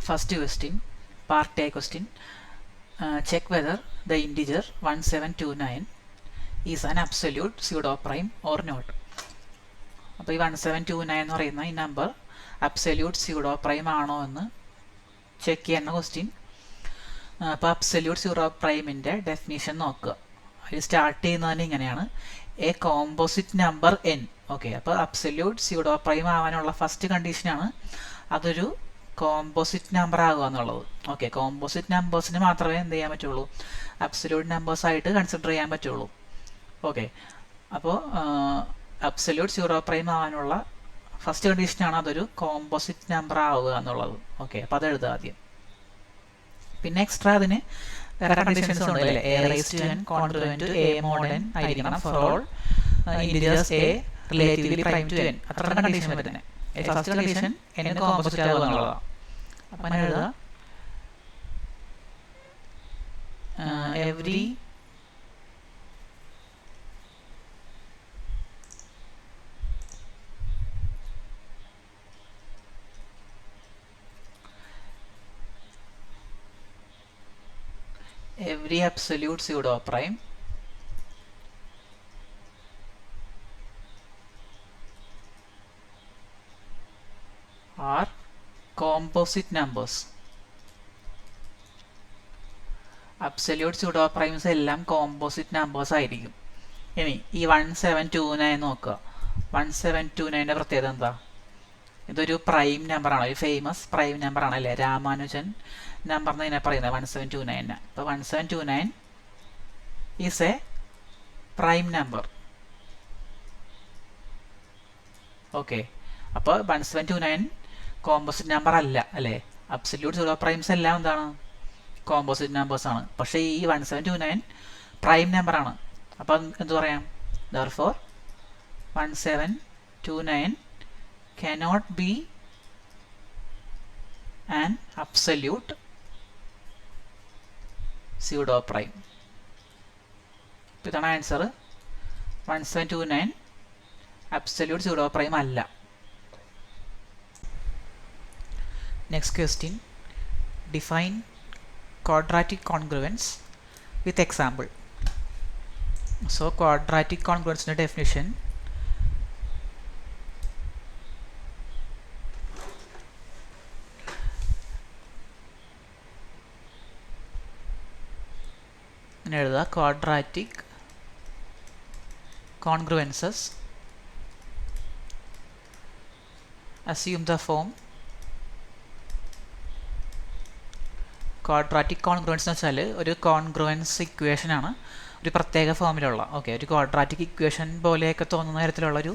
First question, part A question. Check whether the integer 1729 is an absolute pseudo prime or not. അപ്പോൾ ഈ 1729 എന്ന് പറയുന്ന ഈ number absolute pseudo prime ആണോ എന്ന് ചെക്ക് ചെയ്യുന്ന ക്വസ്റ്റ്യൻ. അപ്പോൾ അബ്സല്യൂട്ട് സ്യൂഡോ പ്രൈമിൻ്റെ ഡെഫിനേഷൻ നോക്കുക. അതിൽ സ്റ്റാർട്ട് ചെയ്യുന്നതിന് ഇങ്ങനെയാണ്: A composite number N. Okay, അപ്പോൾ അബ്സല്യൂട്ട് സ്യൂഡോ പ്രൈം ആവാനുള്ള ഫസ്റ്റ് കണ്ടീഷനാണ് അതൊരു കോമ്പോസിറ്റ് നമ്പർ ആകുക എന്നുള്ളത്. ഓക്കെ, കോമ്പോസിറ്റ് നമ്പേഴ്സിന് മാത്രമേ എന്ത് ചെയ്യാൻ പറ്റുള്ളൂ, അബ്സല്യൂട്ട് നമ്പേഴ്സ് ആയിട്ട് കൺസിഡർ ചെയ്യാൻ പറ്റുള്ളൂ. ഓക്കെ, അപ്പോൾ അബ്സല്യൂട്ട് സീറോ പ്രൈം ആവാനുള്ള ഫസ്റ്റ് കണ്ടീഷനാണ് അതൊരു കോമ്പോസിറ്റ് നമ്പർ ആവുക എന്നുള്ളത്. ഓക്കെ, അപ്പോൾ അത് എഴുതുക ആദ്യം. പിന്നെ എക്സ്ട്രാ അതിന് വേറെ കണ്ടീഷൻസ് ഉണ്ടല്ലേ. A raise to n congruent to A mod n ആയിരിക്കണം for all integers a relatively prime to n. അത്ര കണ്ടീഷൻ വരുന്നത്. ഫസ്റ്റ് കണ്ടീഷൻ എൻ കോമ്പോസിറ്റ് ആവുക എന്നുള്ളതാണ്. അപ്പം എഴുതുക every absolute pseudo prime are composite numbers. Absolute pseudo primes എല്ലാം composite numbers ആയിരിക്കും. ഇനി ഈ 1729 നോക്കുക. 1729ൻ്റെ പ്രത്യേകത എന്താ? ഇതൊരു പ്രൈം നമ്പറാണ്, ഒരു ഫേമസ് പ്രൈം നമ്പറാണ് അല്ലേ, രാമാനുജൻ നമ്പർ എന്ന് ഇതിനെ പറയുന്നത് 1729. അപ്പോൾ 1729 is A prime number. Okay, അപ്പോൾ 1729 കോമ്പോസിറ്റ് നമ്പർ അല്ല അല്ലേ. അബ്സല്യൂട്ട് സീറോ പ്രൈംസ് എല്ലാം എന്താണ്, കോമ്പോസിറ്റ് നമ്പേഴ്സ് ആണ്. പക്ഷേ ഈ 1729 പ്രൈം നമ്പറാണ്. അപ്പോൾ എന്ത് പറയാം, therefore 1729 cannot be an absolute pseudo prime. ഇതാണ് ആൻസർ. 1729 absolute pseudo prime അല്ല. Next question, define quadratic congruence with example. So quadratic congruence definition: quadratic congruences assume the form. Quadratic congruence എന്ന് വെച്ചാൽ ഒരു കോൺഗ്രുവൻസ് ഇക്വേഷൻ ആണ്, ഒരു പ്രത്യേക ഫോമിലുള്ള. Okay, ഒരു ക്വാഡ്രാറ്റിക് ഇക്വേഷൻ പോലെയൊക്കെ തോന്നുന്ന തരത്തിലുള്ളൊരു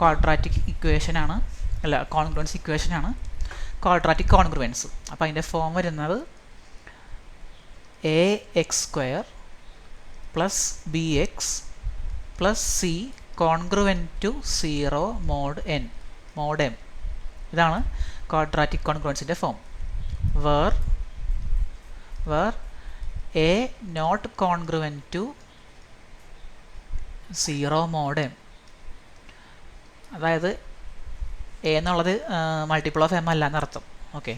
ക്വാഡ്രാറ്റിക് ഇക്വേഷനാണ്, അല്ല കോൺഗ്രുവൻസ് ഇക്വേഷനാണ് ക്വാഡ്രാറ്റിക് കോൺഗ്രുവൻസ്. അപ്പോൾ അതിൻ്റെ ഫോം വരുന്നത് a x square plus b x plus c congruent to 0 mod n mod m. ഇതാണ് ക്വാഡ്രാറ്റിക് കോൺഗ്രുവൻസിൻ്റെ ഫോം. where a not congruent to 0 mod m. അതായത് എ എന്നുള്ളത് മൾട്ടിപ്പിൾ ഓഫ് എം അല്ല എന്നർത്ഥം. ഓക്കെ,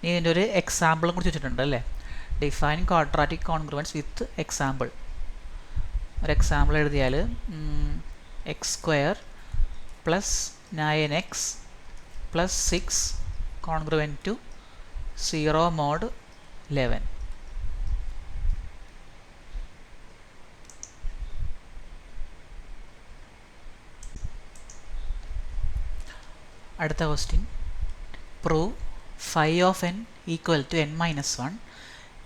ഇനി ഇതിൻ്റെ ഒരു എക്സാമ്പിളും കൂടി ചോദിച്ചിട്ടുണ്ട് അല്ലേ. Define quadratic congruence with example. ഒരു എക്സാമ്പിൾ എഴുതിയാൽ x square plus 9x plus 6 congruent to 0 mod 11. അടുത്ത question, prove phi of n equal to n minus 1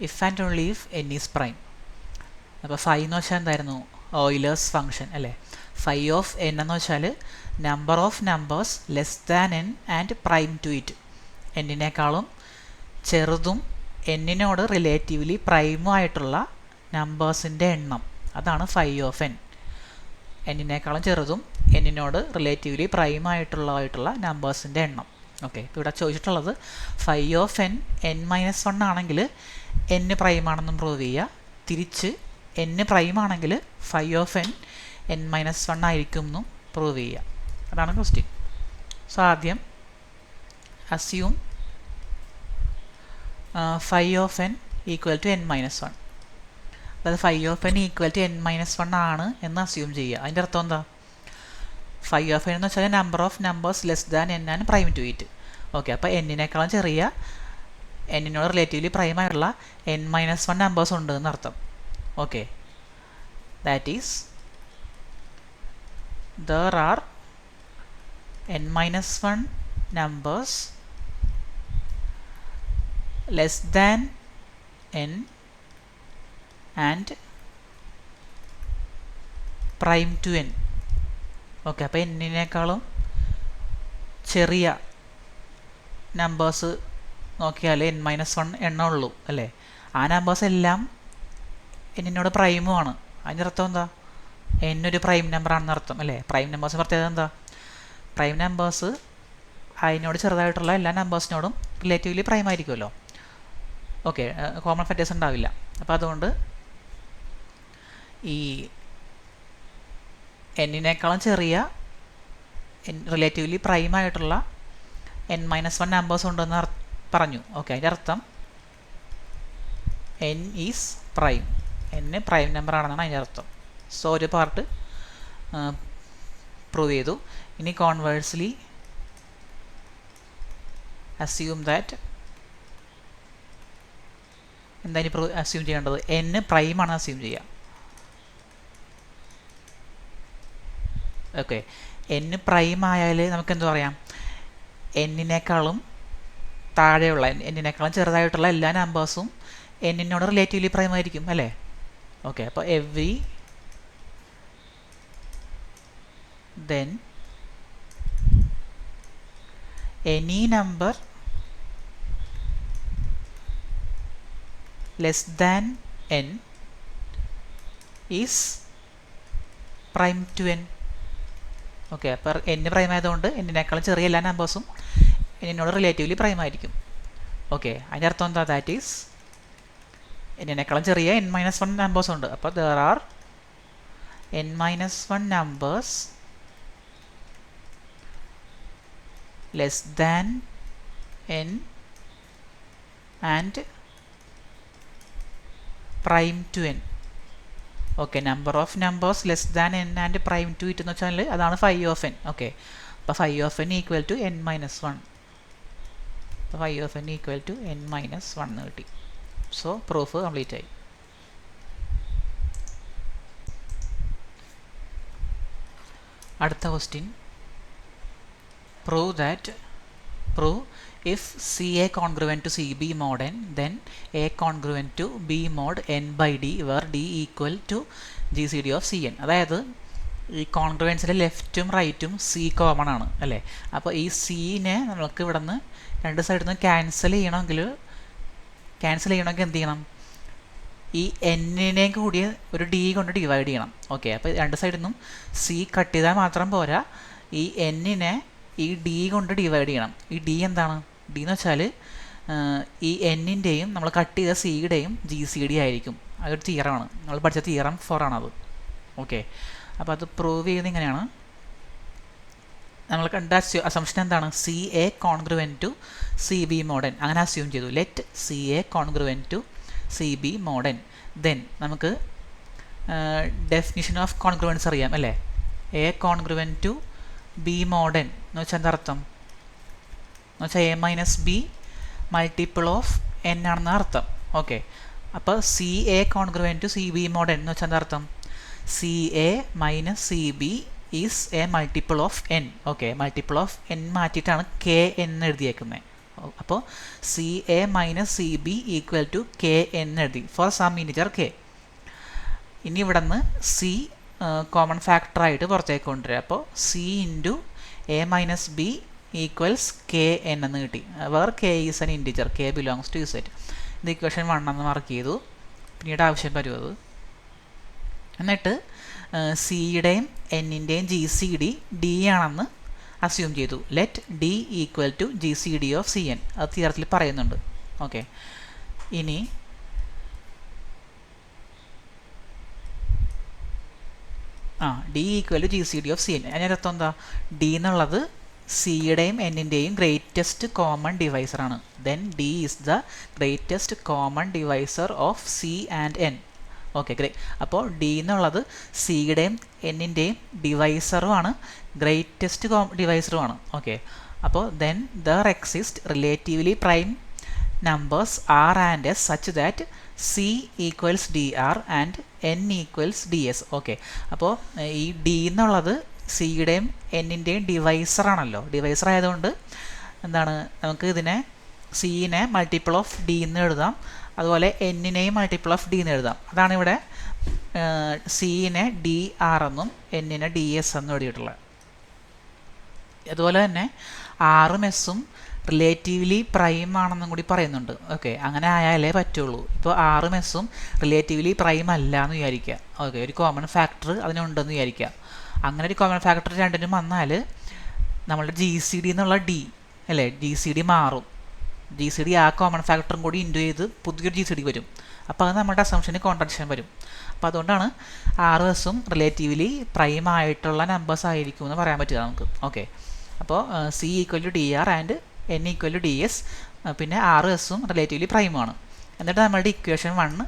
if and only if n is prime. അപ്പോൾ phi എന്ന് വെച്ചാൽ എന്തായിരുന്നു, Euler's function അല്ലേ. phi of n എന്ന് വെച്ചാൽ number of numbers less than n and prime to it. എന്നിനേക്കാളും ചെറുതും എന്നിനോട് റിലേറ്റീവ്ലി പ്രൈമും ആയിട്ടുള്ള നമ്പേഴ്സിൻ്റെ എണ്ണം, അതാണ് phi of n. എന്നിനേക്കാളും ചെറുതും എന്നിനോട് റിലേറ്റീവ്ലി പ്രൈമായിട്ടുള്ള നമ്പേഴ്സിൻ്റെ എണ്ണം. ഓക്കെ, ഇപ്പോൾ ഇവിടെ ചോദിച്ചിട്ടുള്ളത് phi of n n-1 ആണെങ്കിൽ n പ്രൈമാണെന്നും പ്രൂവ് ചെയ്യുക. തിരിച്ച് n പ്രൈമാണെങ്കിൽ phi of n n-1 ആയിരിക്കും എന്നും പ്രൂവ് ചെയ്യുക. അതാണ് ക്വസ്റ്റ്യൻ. സോ ആദ്യം assume phi of n equal to n minus 1. അതായത് phi of n equal to n minus 1 ആണ് എന്ന് അസ്യൂം ചെയ്യുക. അതിൻ്റെ അർത്ഥം എന്താ? phi of n എന്ന് വെച്ചാൽ number of numbers less than n ആണ് പ്രൈം ടു ഇറ്റ്. ഓക്കെ, അപ്പോൾ എന്നിനേക്കാളും ചെറിയ എന്നിനോട് റിലേറ്റീവ്ലി പ്രൈം ആയിട്ടുള്ള n മൈനസ് 1 നമ്പേഴ്സ് ഉണ്ട് എന്നർത്ഥം. Okay, that is there are n minus 1 numbers less than n and prime to n. Okay, അപ്പോൾ എന്നിനേക്കാളും ചെറിയ numbers നോക്കിയാൽ n minus 1 എണ്ണം ഉള്ളൂ അല്ലേ? ആ നമ്പേഴ്സ് എല്ലാം എന്നിനോട് പ്രൈമുമാണ്. അതിൻ്റെ അർത്ഥം എന്താ? n ഒരു പ്രൈം നമ്പർ ആണെന്ന് അർത്ഥം അല്ലേ? പ്രൈം നമ്പേഴ്സ് പ്രത്യേകത എന്താ? പ്രൈം നമ്പേഴ്സ് അതിനോട് ചെറുതായിട്ടുള്ള എല്ലാ നമ്പേഴ്സിനോടും റിലേറ്റീവ്ലി പ്രൈം ആയിരിക്കുമല്ലോ. ഓക്കെ, കോമൺ ഫാക്ടേഴ്സ് ഉണ്ടാവില്ല. അപ്പോൾ അതുകൊണ്ട് ഈ എന്നിനേക്കാളും ചെറിയ റിലേറ്റീവ്ലി പ്രൈം ആയിട്ടുള്ള n മൈനസ് 1 നമ്പേഴ്സ് ഉണ്ടെന്ന് പറഞ്ഞു. ഓക്കെ, അതിൻ്റെ അർത്ഥം n is prime, n prime number ആണെന്നാണ് അതിൻ്റെ അർത്ഥം. സോ ഒരു പാർട്ട് പ്രൂവ് ചെയ്തു. ഇനി കോൺവേഴ്സ്ലി അസ്യൂം ദാറ്റ് എന്താ ഇനി അസ്യൂം ചെയ്യേണ്ടത്? n പ്രൈം ആണ് അസ്യൂം ചെയ്യുക. ഓക്കെ, n പ്രൈം ആയാൽ നമുക്ക് എന്ത് പറയാം? എന്നിനേക്കാളും താഴെയുള്ള എന്നിനേക്കാളും ചെറുതായിട്ടുള്ള എല്ലാ നമ്പേഴ്സും എന്നിനോട് റിലേറ്റീവ്ലി പ്രൈം ആയിരിക്കും അല്ലേ? ഓക്കെ, അപ്പോൾ every then any number less than n is prime to n. Okay, അപ്പോൾ n പ്രൈം ആയതുകൊണ്ട് എന്നിനേക്കാളും ചെറിയ എല്ലാ നമ്പേഴ്സും എന്നിനോട് റിലേറ്റീവ്ലി പ്രൈം ആയിരിക്കും. ഓക്കെ, അതിൻ്റെ അർത്ഥം എന്താ? ദാറ്റ് ഈസ് എന്നിനേക്കാളും ചെറിയ n മൈനസ് 1 നമ്പേഴ്സ് ഉണ്ട്. അപ്പോൾ there are n minus 1 numbers less than n and prime to n. Okay, number of numbers less than n and prime to it എന്ന് വെച്ചാൽ അതാണ് phi of n. ഓക്കെ, അപ്പോൾ phi of n equal to n minus 1. അപ്പോൾ phi of n equal to n minus 1 എന്ന് കിട്ടി. So proof complete ആയി. അടുത്ത question, prove if CA congruent to CB mod n, then A congruent to B mod n by D where D equal to GCD of Cn. അതായത് ഈ കോൺഗ്രുവൻസിലെ ലെഫ്റ്റും റൈറ്റും C common ആണ് അല്ലേ? അപ്പോൾ ഈ സീനെ നമുക്ക് ഇവിടെ നിന്ന് രണ്ട് സൈഡിൽ നിന്ന് ക്യാൻസൽ ചെയ്യണമെങ്കിൽ എന്ത് ചെയ്യണം? ഈ എന്നിനെ കൂടി ഒരു ഡി കൊണ്ട് ഡിവൈഡ് ചെയ്യണം. ഓക്കെ, അപ്പോൾ രണ്ട് സൈഡിൽ നിന്നും സി കട്ട് ചെയ്താൽ മാത്രം പോരാ, ഈ എന്നിനെ ഈ ഡി കൊണ്ട് ഡിവൈഡ് ചെയ്യണം. ഈ ഡി എന്താണ്? ഡി എന്ന് വെച്ചാൽ ഈ എന്നിൻ്റെയും നമ്മൾ കട്ട് ചെയ്ത സിയുടെയും ജി സി ഡി ആയിരിക്കും. അതൊരു തിയറമാണ്, നമ്മൾ പഠിച്ച തിയറം 4 ആണത്. ഓക്കെ, അപ്പോൾ അത് പ്രൂവ് ചെയ്യുന്നത് ഇങ്ങനെയാണ്. നമ്മൾ കണ്ട അസംഷൻ എന്താണ്? C A congruent to C B mod n. അങ്ങനെ അസ്യൂം ചെയ്തു. Let C A congruent to C B mod n. Then നമുക്ക് ഡെഫിനിഷൻ ഓഫ് കോൺഗ്രുവൻസ് അറിയാം അല്ലേ? A congruent to B mod n എന്ന് വെച്ചാൽ എന്താ അർത്ഥം? എന്ന് വെച്ചാൽ A minus B multiple of N ആണെന്ന അർത്ഥം. ഓക്കെ, അപ്പോൾ C A congruent to C B mod n എന്ന് വെച്ചാൽ എന്താ അർത്ഥം? C A minus C B is a multiple of N. Okay, multiple of n മാറ്റിയിട്ടാണ് കെ എന്ന് എഴുതിയേക്കുന്നത്. അപ്പോൾ C A minus C b equal to k എന്ന് എഴുതി ഫോർ സം ഇൻറ്റിജർ കെ. ഇനി ഇവിടെ നിന്ന് സി കോമൺ ഫാക്ടറായിട്ട് പുറത്തേക്ക് കൊണ്ടുവരിക. അപ്പോൾ c into A minus b equals k n എന്ന് കിട്ടി. Where k is an integer, k belongs to Z. ഇത് ഇക്വേഷൻ 1 എന്ന് മാർക്ക് ചെയ്തു. പിന്നീട് ആവശ്യം വരും അത്. എന്നിട്ട് സിയുടെയും എന്നിൻ്റെയും ജി സി ഡി ഡി ആണെന്ന് അസ്യൂം ചെയ്തു. Let D equal to G C D of c n. അത് തിയറത്തിൽ പറയുന്നുണ്ട്. ഓക്കെ, ഇനി D equal to G C D of c n. അതിനർത്ഥം എന്താ? ഡി എന്നുള്ളത് സിയുടെയും എന്നിൻ്റെയും ഗ്രേറ്റസ്റ്റ് കോമൺ ഡിവൈസറാണ്. Then D is the greatest common divisor of c and n. Okay great. അപ്പോൾ ഡി എന്നുള്ളത് സിയുടെയും എന്നിൻ്റെയും ഡിവൈസറുമാണ്, ഗ്രേറ്റസ്റ്റ് ഡിവൈസറുമാണ്. ഓക്കെ, അപ്പോൾ then there exist relatively prime numbers R and S such that C equals D R and N equals D S. Okay, അപ്പോൾ ഈ D എന്നുള്ളത് സിയുടെയും എന്നിൻ്റെയും ഡിവൈസറാണല്ലോ. ഡിവൈസർ ആയതുകൊണ്ട് എന്താണ്, നമുക്ക് ഇതിനെ സിനെ മൾട്ടിപ്പിൾ ഓഫ് ഡി എന്ന് എഴുതാം, അതുപോലെ എന്നിനെയും മൾട്ടിപ്പിൾ ഓഫ് ഡി എന്ന് എഴുതാം. അതാണ് ഇവിടെ സിനെ ഡി ആർ എന്നും എന്നിനെ ഡി എസ് എന്നും എഴുതിയിട്ടുള്ളത്. അതുപോലെ തന്നെ ആറും എസും റിലേറ്റീവ്ലി പ്രൈം ആണെന്നും കൂടി പറയുന്നുണ്ട്. ഓക്കെ, അങ്ങനെ ആയാലേ പറ്റുള്ളൂ. ഇപ്പോൾ ആറും എസും റിലേറ്റീവ്ലി പ്രൈം അല്ല എന്ന് വിചാരിക്കുക. ഓക്കെ, ഒരു കോമൺ ഫാക്ടർ അതിനുണ്ടെന്ന് വിചാരിക്കുക. അങ്ങനെ ഒരു കോമൺ ഫാക്ടർ രണ്ടിനും വന്നാൽ നമ്മളുടെ ജി സി ഡി എന്നുള്ള ഡി അല്ലേ, ജി സി ഡി മാറും. ജി സി ഡി ആ കോമൺ ഫാക്ടറും കൂടി ഇൻറ്റു ചെയ്ത് പുതിയൊരു ജി സി ഡി വരും. അപ്പോൾ അത് നമ്മുടെ അസംഷന് കോൺട്രഡിക്ഷൻ വരും. അപ്പോൾ അതുകൊണ്ടാണ് ആറ് എസും റിലേറ്റീവ്ലി പ്രൈം ആയിട്ടുള്ള നമ്പേഴ്സ് ആയിരിക്കും എന്ന് പറയാൻ പറ്റുക നമുക്ക്. ഓക്കെ, അപ്പോൾ C equal to D R and N equal to D S, പിന്നെ ആറ് എസും റിലേറ്റീവ്ലി പ്രൈമാണ്. എന്നിട്ട് നമ്മളുടെ ഇക്വേഷൻ 1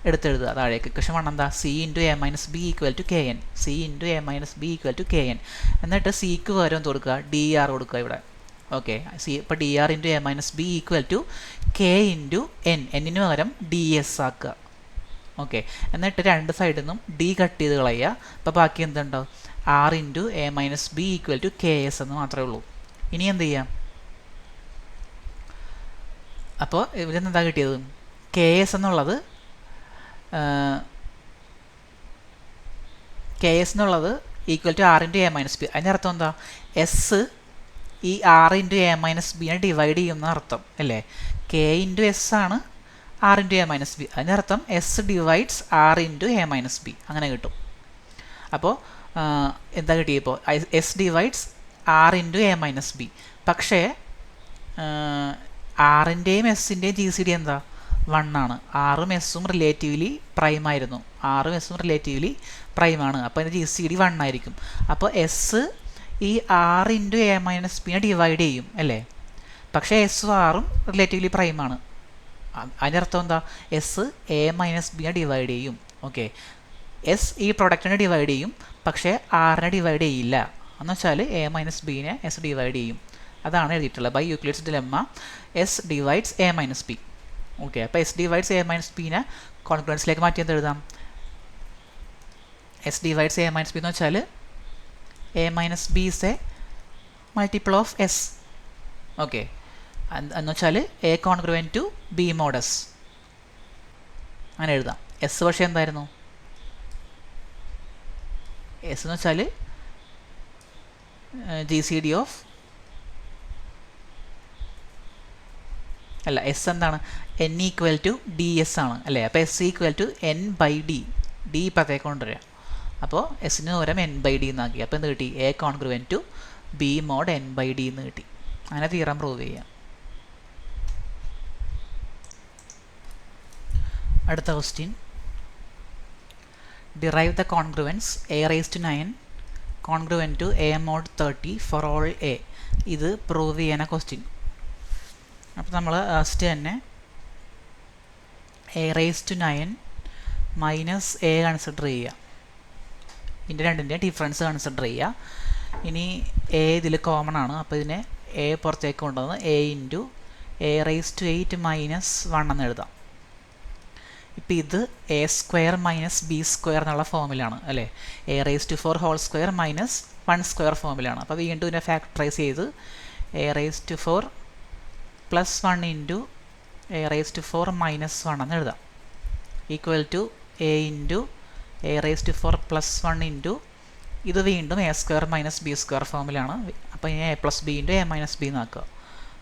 എടുത്തെഴുതുക. താഴേക്ക് ഇക്വേഷൻ 1 എന്താ, c into A minus B equal to k n. C into A minus B equal to k n. എന്നിട്ട് സിക്ക് പകരം എന്ത് കൊടുക്കുക, ഡി ആർ കൊടുക്കുക ഇവിടെ. ഓക്കെ, സി ഇപ്പോൾ d r into A minus B equal to k into n, എന്നിന് പകരം ഡി എസ് ആക്കുക. ഓക്കെ, എന്നിട്ട് രണ്ട് സൈഡിൽ നിന്നും ഡി കട്ട് ചെയ്ത് കളയുക. അപ്പോൾ ബാക്കി എന്തുണ്ടാവും, R into A minus B equal to K S എന്ന് മാത്രമേ ഉള്ളൂ. ഇനി എന്ത് ചെയ്യാം, അപ്പോൾ ഇവിടെ നിന്ന് എന്താ കിട്ടിയത്, കെ എസ് എന്നുള്ളത് equal to r into A minus b. അതിൻ്റെ അർത്ഥം എന്താ, എസ് ഈ ആർ ഇൻറ്റു എ മൈനസ് ബിനെ ഡിവൈഡ് ചെയ്യുന്ന അർത്ഥം അല്ലേ. കെ ഇൻറ്റു എസ് ആണ് r into A minus b. അതിൻ്റെ അർത്ഥം s divides r into A minus b അങ്ങനെ കിട്ടും. അപ്പോൾ എന്താ കിട്ടിയപ്പോൾ, s divides r into A minus b. പക്ഷേ ആറിൻ്റെയും എസിൻ്റെയും ജി സി ഡി എന്താ, 1 ആണ്. ആറും എസും റിലേറ്റീവ്ലി പ്രൈം ആയിരുന്നു. ആറും എസും റിലേറ്റീവ്ലി പ്രൈമാണ്. അപ്പോൾ അതിൻ്റെ ജി സി ഡി 1 ആയിരിക്കും. അപ്പോൾ എസ് ഈ ആർ ഇൻറ്റു എ മൈനസ് ബിനെ ഡിവൈഡ് ചെയ്യും അല്ലേ. പക്ഷേ എസും ആറും റിലേറ്റീവ്ലി പ്രൈമാണ്. അതിൻ്റെ അർത്ഥം എന്താ, എസ് എ മൈനസ് ബിനെ ഡിവൈഡ് ചെയ്യും. ഓക്കെ, എസ് ഈ പ്രൊഡക്റ്റിനെ ഡിവൈഡ് ചെയ്യും, പക്ഷേ ആറിനെ ഡിവൈഡ് ചെയ്യില്ല. എന്ന് വെച്ചാൽ എ മൈനസ് ബിനെ എസ് ഡിവൈഡ് ചെയ്യും. അതാണ് എഴുതിയിട്ടുള്ളത്. By Euclid's dilemma s divides a minus b. Okay, അപ്പോൾ എസ് ഡിവൈഡ്സ് എ മൈനസ് ബിനെ കോൺക്ലുവൻസിലേക്ക് മാറ്റി എന്ത് എഴുതാം, s divides a minus b എന്ന് വെച്ചാൽ A minus b is a multiple of s. Okay, എന്ന് വെച്ചാൽ a congruent to B mod s അങ്ങനെ എഴുതാം. എസ് പക്ഷേ എന്തായിരുന്നു, എസ് എന്ന് വെച്ചാൽ ജി സി ഡി ഓഫ് അല്ല, എസ് എന്താണ്, N equal to D s ആണ് അല്ലേ. അപ്പോൾ s equal to n by d, d ഇപ്പത്തേക്ക് കൊണ്ടുവരിക. അപ്പോൾ എസിന് പകരം എൻ ബൈ ഡി എന്നാക്കി. അപ്പോൾ എന്ത് കിട്ടി, A congruent to B mod N by D എന്ന് കിട്ടി. അങ്ങനെ തിയറം പ്രൂവ് ചെയ്യാം. അടുത്ത question, derive the congruence A raise to 9 congruent to A mod 30 for all A. ഇത് പ്രൂവ് ചെയ്യുന്ന ക്വസ്റ്റ്യൻ. അപ്പോൾ നമ്മൾ ഫസ്റ്റ് തന്നെ A raise to 9 minus A consider ചെയ്യുക. ഇതിൻ്റെ രണ്ടിൻ്റെ ഡിഫറൻസ് കൺസിഡർ ചെയ്യുക. ഇനി എ ഇതിൽ കോമൺ ആണ്, അപ്പോൾ ഇതിനെ എ പുറത്തേക്ക് കൊണ്ടുവന്ന് A into A raise to 8 minus 1 എന്ന് എഴുതാം. ഇപ്പോൾ ഇത് A square minus B square എന്നുള്ള ഫോമിലാണ് അല്ലേ. A raise to 4 whole square minus 1 square ഫോമിലാണ്. അപ്പോൾ വീണ്ടും ഇതിനെ ഫാക്ടറൈസ് ചെയ്ത് A raise to 4 plus 1 into A raise to 4 minus 1 എന്ന് എഴുതാം. Equal to A into A raise to 4 plus 1 into ഇത് വീണ്ടും A square minus B square ഫോമിലാണ്. അപ്പോൾ ഇനി a plus b into A minus b എന്നാക്കുക.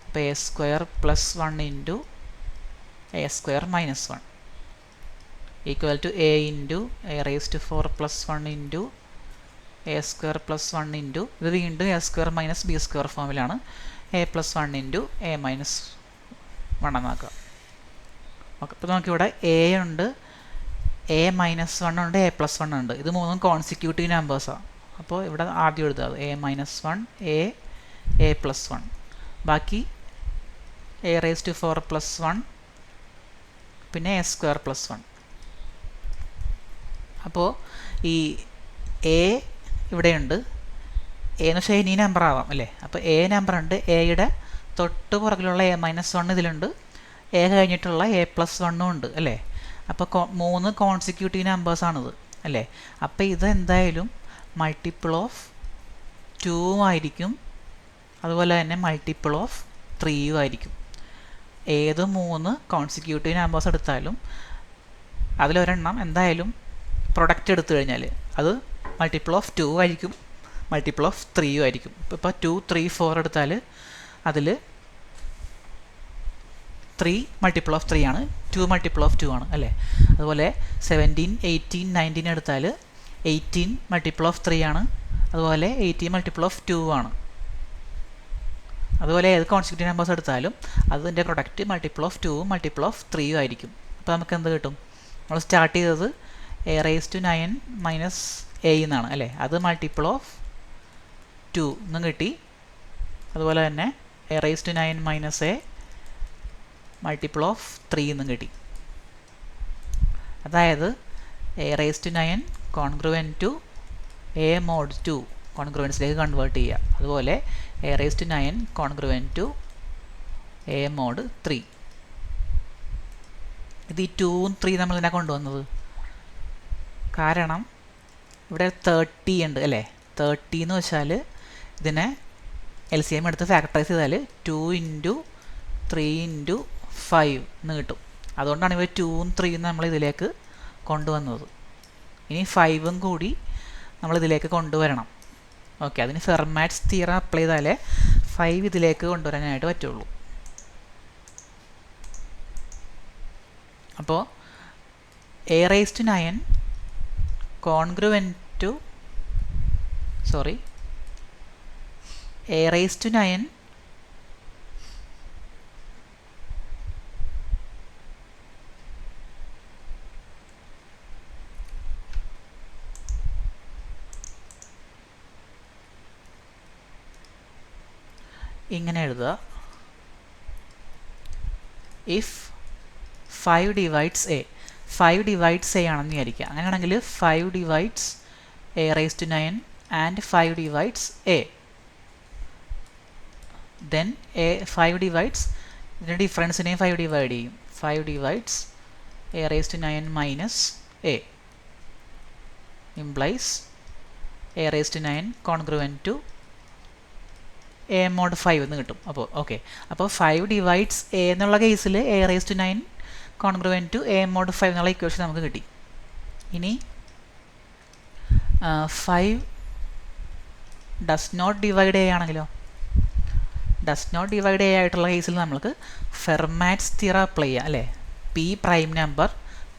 അപ്പോൾ a square plus 1 into a square minus 1 equal to A into A raise to 4 plus 1 into a square plus 1 into ഇത് വീണ്ടും A square minus B square ഫോമിലാണ്. A plus 1 into A minus 1 എന്നാക്കുക. Okay, അപ്പോൾ നമുക്കിവിടെ A ഉണ്ട്, A minus 1 ഉണ്ട്, A plus 1 ഉണ്ട്. ഇത് മൂന്നും കോൺസിക്യൂട്ടീവ് നമ്പേഴ്സാണ്. അപ്പോൾ ഇവിടെ ആദ്യം എഴുതുക A minus 1 A A plus 1. ബാക്കി എ റേസ് ടു 4 പ്ലസ് 1 പിന്നെ എ സ്ക്വയർ പ്ലസ് 1. അപ്പോൾ ഈ എ ഇവിടെയുണ്ട്. എ എന്ന് വെച്ചാൽ എനി നമ്പർ ആവാം അല്ലേ. അപ്പോൾ എ നമ്പർ ഉണ്ട്. എയുടെ തൊട്ട് പുറകിലുള്ള എ മൈനസ് 1 ഇതിലുണ്ട്. എ കഴിഞ്ഞിട്ടുള്ള എ പ്ലസ് 1 ഉണ്ട് അല്ലേ. അപ്പോൾ 3 കോൺസിക്യൂട്ടീവ് നമ്പേഴ്സാണിത് അല്ലേ. അപ്പോൾ ഇത് എന്തായാലും മൾട്ടിപ്പിൾ ഓഫ് 2 ആയിരിക്കും, അതുപോലെ തന്നെ മൾട്ടിപ്പിൾ ഓഫ് 3 ആയിരിക്കും. ഏത് 3 കോൺസിക്യൂട്ടീവ് നമ്പേഴ്സ് എടുത്താലും അതിലൊരെണ്ണം എന്തായാലും പ്രൊഡക്റ്റ് എടുത്തു കഴിഞ്ഞാൽ അത് മൾട്ടിപ്പിൾ ഓഫ് 2 ആയിരിക്കും, മൾട്ടിപ്പിൾ ഓഫ് 3 ആയിരിക്കും. ഇപ്പോൾ 2, 3, 4 എടുത്താൽ അതിൽ 3 മൾട്ടിപ്പിൾ ഓഫ് 3 ആണ്, 2 മൾട്ടിപ്പിൾ ഓഫ് 2 ആണ് അല്ലേ. അതുപോലെ 17, 18, 19 എടുത്താൽ 18 മൾട്ടിപ്പിൾ ഓഫ് 3 ആണ്, അതുപോലെ 18 മൾട്ടിപ്പിൾ ഓഫ് 2 ആണ്. അതുപോലെ ഏത് കോൺസിക്യൂട്ടീവ് നമ്പേഴ്സ് എടുത്താലും അതിൻ്റെ product multiple of 2 multiple of 3 ആയിരിക്കും. അപ്പോൾ നമുക്ക് എന്ത് കിട്ടും? നമ്മൾ സ്റ്റാർട്ട് ചെയ്തത് A raise to 9 minus A എന്നാണ് അല്ലേ. അത് മൾട്ടിപ്പിൾ ഓഫ് 2 എന്നും കിട്ടി. അതുപോലെ തന്നെ A raise to 9 minus a multiple of 3 എന്നും കിട്ടി. അതായത് A raise to 9 congruent to A mod 2 കോൺഗ്രുവൻസിലേക്ക് കൺവേർട്ട് ചെയ്യുക. അതുപോലെ a raise to 9 congruent to A mod 3. ഇത് ഈ 2ഉം 3 നമ്മൾ ഇതിനെ കൊണ്ടുവന്നത് കാരണം ഇവിടെ 30 ഉണ്ട് അല്ലേ. 30 എന്ന് വെച്ചാൽ ഇതിനെ LCM എടുത്ത് ഫാക്ടറൈസ് ചെയ്താൽ 2 ഇൻറ്റു 3 ഇൻറ്റു 5 എന്ന് കിട്ടും. അതുകൊണ്ടാണ് ഇവ 2ഉം 3ഉം നമ്മൾ ഇതിലേക്ക് കൊണ്ടുവന്നത്. ഇനി 5ഉം കൂടി നമ്മൾ ഇതിലേക്ക് കൊണ്ടുവരണം. ഓക്കെ, അതിന് ഫെർമാറ്റ്സ് തിയറം അപ്ലൈ ചെയ്താലേ 5 ഇതിലേക്ക് കൊണ്ടുവരാനായിട്ട് പറ്റുള്ളൂ. അപ്പോൾ A raise to 9 congruent to A raise to 9 ഇങ്ങനെ എഴുതുക. If 5 divides A, 5 divides A ആണെന്ന് വിചാരിക്കുക. അങ്ങനെയാണെങ്കിൽ 5 divides A raise to 9 and 5 divides A. Then A 5 divides ഇതിൻ്റെ ഡിഫറൻസിനെയും 5 ഡിവൈഡ് ചെയ്യും. 5 divides A raise to 9 minus A implies A raise to 9 congruent to A mod 5 എന്ന് കിട്ടും. അപ്പോൾ ഓക്കെ, അപ്പോൾ 5 ഡിവൈഡ്സ് എ എന്നുള്ള കേസിൽ a raise to 9 congruent to A mod 5 എന്നുള്ള ഇക്വേഷൻ നമുക്ക് കിട്ടി. ഇനി 5 ഡസ് നോട്ട് ഡിവൈഡ് എ ആണെങ്കിലോ, ഡസ് നോട്ട് ഡിവൈഡ് എ ആയിട്ടുള്ള കേസിൽ നമുക്ക് ഫെർമാറ്റ്സ് തിയറം അപ്ലൈ ചെയ്യാം അല്ലേ. പി പ്രൈം നമ്പർ,